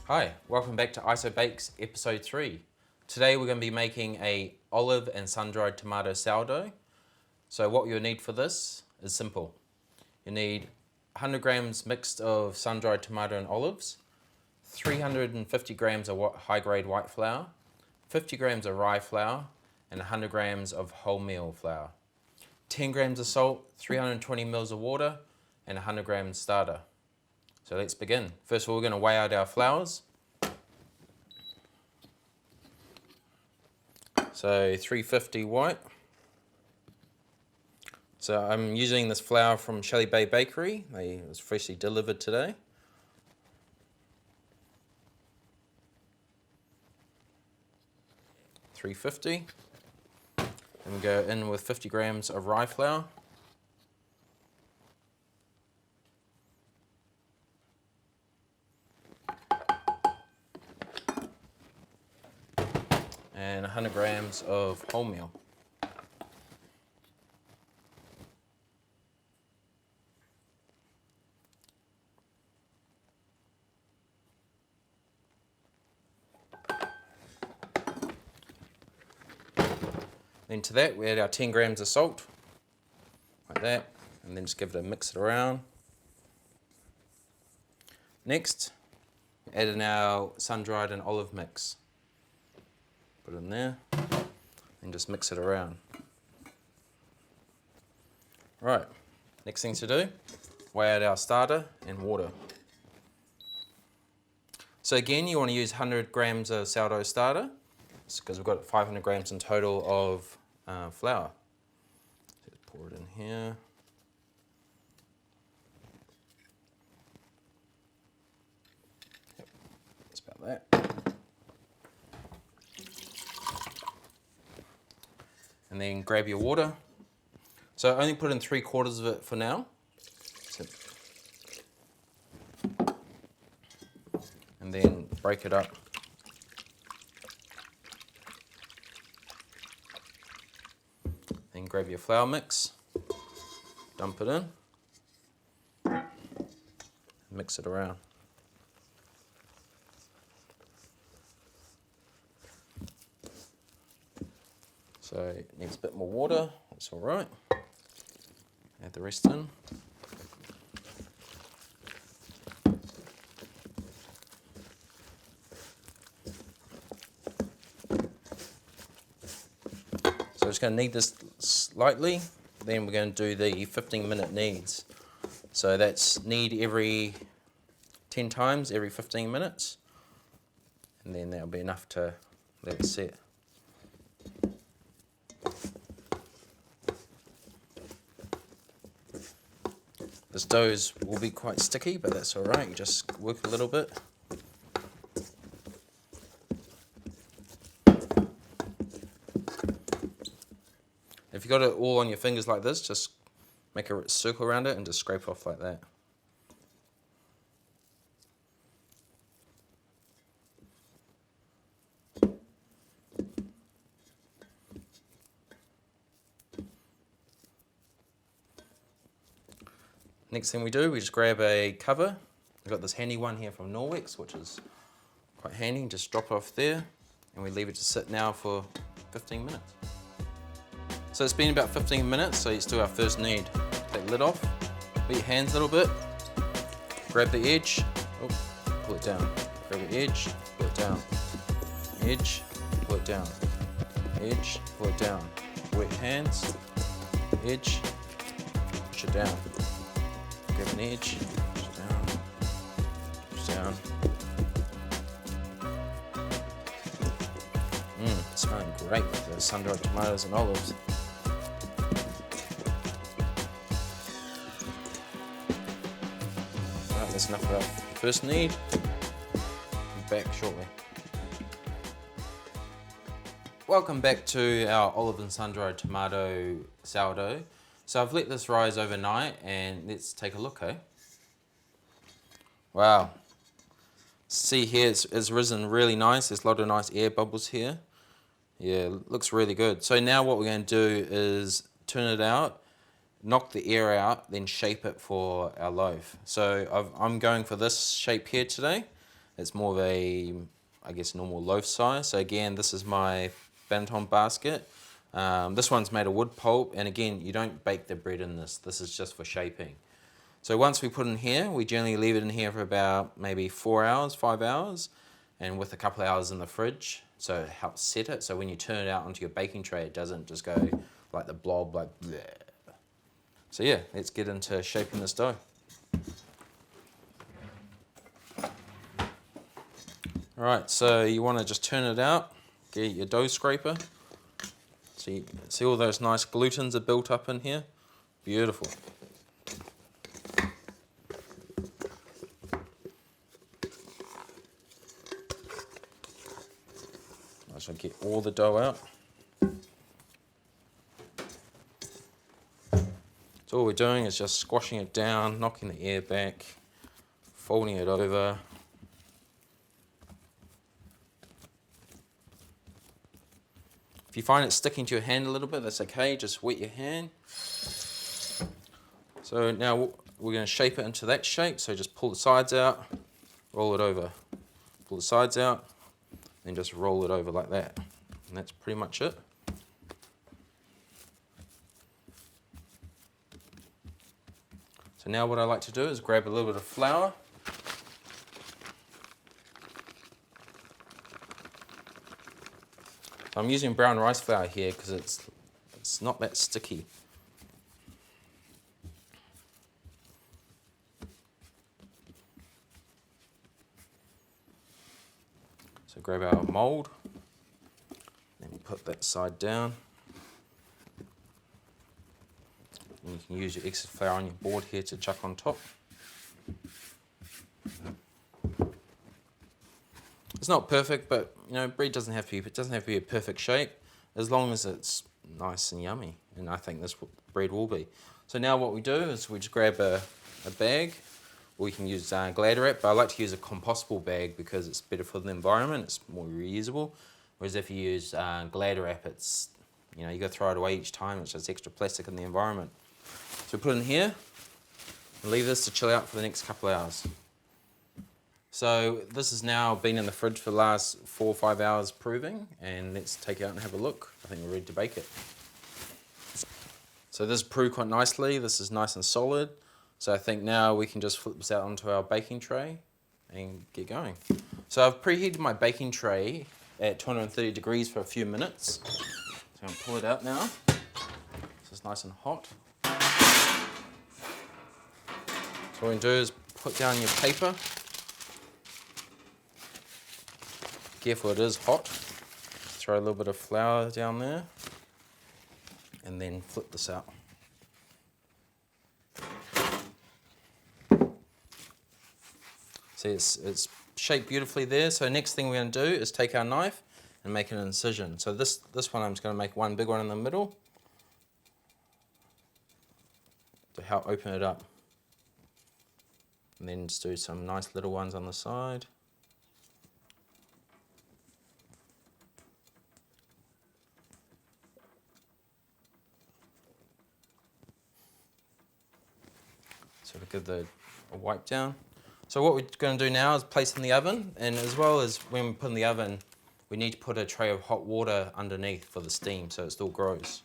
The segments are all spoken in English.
Hi, welcome back to ISO Bakes episode 3. Today we're going to be making a olive and sun-dried tomato sourdough. So what you'll need for this is simple. You need 100 grams mixed of sun-dried tomato and olives, 350 grams of high-grade white flour, 50 grams of rye flour, and 100 grams of wholemeal flour, 10 grams of salt, 320 ml of water, and 100 grams starter. So let's begin. First of all, we're going to weigh out our flours. So 350 white. So I'm using this flour from Shelley Bay Bakery. It was freshly delivered today. $3.50. And we go in with 50 grams of rye flour. And 100 grams of wholemeal. Then to that we add our 10 grams of salt, like that, and then just give it a mix it around. Next, add in our sun-dried and olive mix. Put it in there, and just mix it around. Right, next thing to do, weigh out our starter and water. So again, you want to use 100 grams of sourdough starter, because we've got 500 grams in total of flour. Just pour it in here. Yep, that's about that. And then grab your water. So I only put in 3/4 of it for now. And then break it up. Then grab your flour mix, dump it in, and mix it around. So it needs a bit more water, that's all right. Add the rest in. So we're just going to knead this slightly, then we're going to do the 15-minute kneads. So that's knead every 10 times, every 15 minutes, and then that'll be enough to let it set. This dough will be quite sticky, but that's all right. You just work a little bit. If you've got it all on your fingers like this, just make a circle around it and just scrape off like that. Next thing we do, we just grab a cover. I've got this handy one here from Norwex, which is quite handy. Just drop it off there, and we leave it to sit now for 15 minutes. So it's been about 15 minutes, so let's do our first knead. Take the lid off, beat your hands a little bit, grab the edge, pull it down. Grab the edge, pull it down. Edge, pull it down. Edge, pull it down. Wet hands, edge, push it down. Grab an edge, push it down, push it down. It's smelling great with the sun-dried tomatoes and olives. Alright, that's enough of our first knead. Be back shortly. Welcome back to our olive and sun-dried tomato sourdough. So I've let this rise overnight, and let's take a look, eh? Wow. See here, it's risen really nice. There's a lot of nice air bubbles here. Yeah, looks really good. So now what we're going to do is turn it out, knock the air out, then shape it for our loaf. So I'm going for this shape here today. It's more of a, I guess, normal loaf size. So again, this is my Banton basket. This one's made of wood pulp, and again, you don't bake the bread in this. This is just for shaping. So once we put it in here, we generally leave it in here for about maybe 4 hours, 5 hours, and with a couple of hours in the fridge, so it helps set it. So when you turn it out onto your baking tray, it doesn't just go like the blob, like bleh. So yeah, let's get into shaping this dough. All right, so you want to just turn it out, get your dough scraper. So you see all those nice glutens are built up in here. Beautiful. I should get all the dough out. So all we're doing is just squashing it down, knocking the air back, folding it over. If you find it sticking to your hand a little bit, that's okay, just wet your hand. So now we're going to shape it into that shape, so just pull the sides out, roll it over. Pull the sides out, then just roll it over like that. And that's pretty much it. So now what I like to do is grab a little bit of flour. I'm using brown rice flour here because it's not that sticky. So grab our mold, then put that side down. And you can use your excess flour on your board here to chuck on top. It's not perfect, but you know, bread doesn't have to be a perfect shape, as long as it's nice and yummy. And I think this bread will be. So now what we do is we just grab a bag, or we can use Glad wrap, but I like to use a compostable bag because it's better for the environment. It's more reusable. Whereas if you use Glad wrap, it's, you know, you got to throw it away each time. It's just extra plastic in the environment. So we put it in here and leave this to chill out for the next couple of hours. So this has now been in the fridge for the last 4 or 5 hours proving, and let's take it out and have a look. I think we're ready to bake it. So this proved quite nicely. This is nice and solid. So I think now we can just flip this out onto our baking tray and get going. So I've preheated my baking tray at 230 degrees for a few minutes. So I'm going to pull it out now. So it's nice and hot. So what we can do is put down your paper. Careful, it is hot. Throw a little bit of flour down there and then flip this out. See, it's shaped beautifully there. So next thing we're going to do is take our knife and make an incision. So this one I'm just going to make one big one in the middle to help open it up. And then just do some nice little ones on the side. Sort of give a wipe down. So what we're going to do now is place in the oven, and as well as when we put in the oven, we need to put a tray of hot water underneath for the steam so it still grows.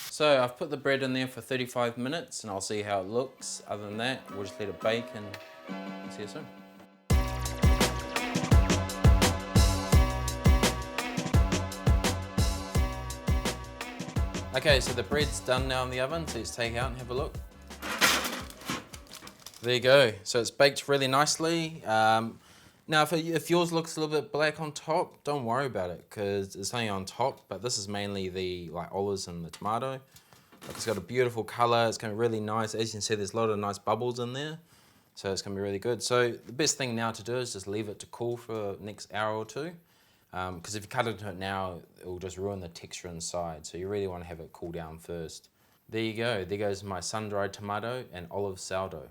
So I've put the bread in there for 35 minutes and I'll see how it looks. Other than that, we'll just let it bake and see you soon. Okay, so the bread's done now in the oven, so let's take it out and have a look. There you go. So it's baked really nicely. Now, if yours looks a little bit black on top, don't worry about it because it's only on top, but this is mainly the olives and the tomato. It's got a beautiful color. It's going to be really nice. As you can see, there's a lot of nice bubbles in there, so it's going to be really good. So the best thing now to do is just leave it to cool for the next hour or two. Because if you cut into it now, it will just ruin the texture inside. So you really want to have it cool down first. There you go. There goes my sun-dried tomato and olive sourdough.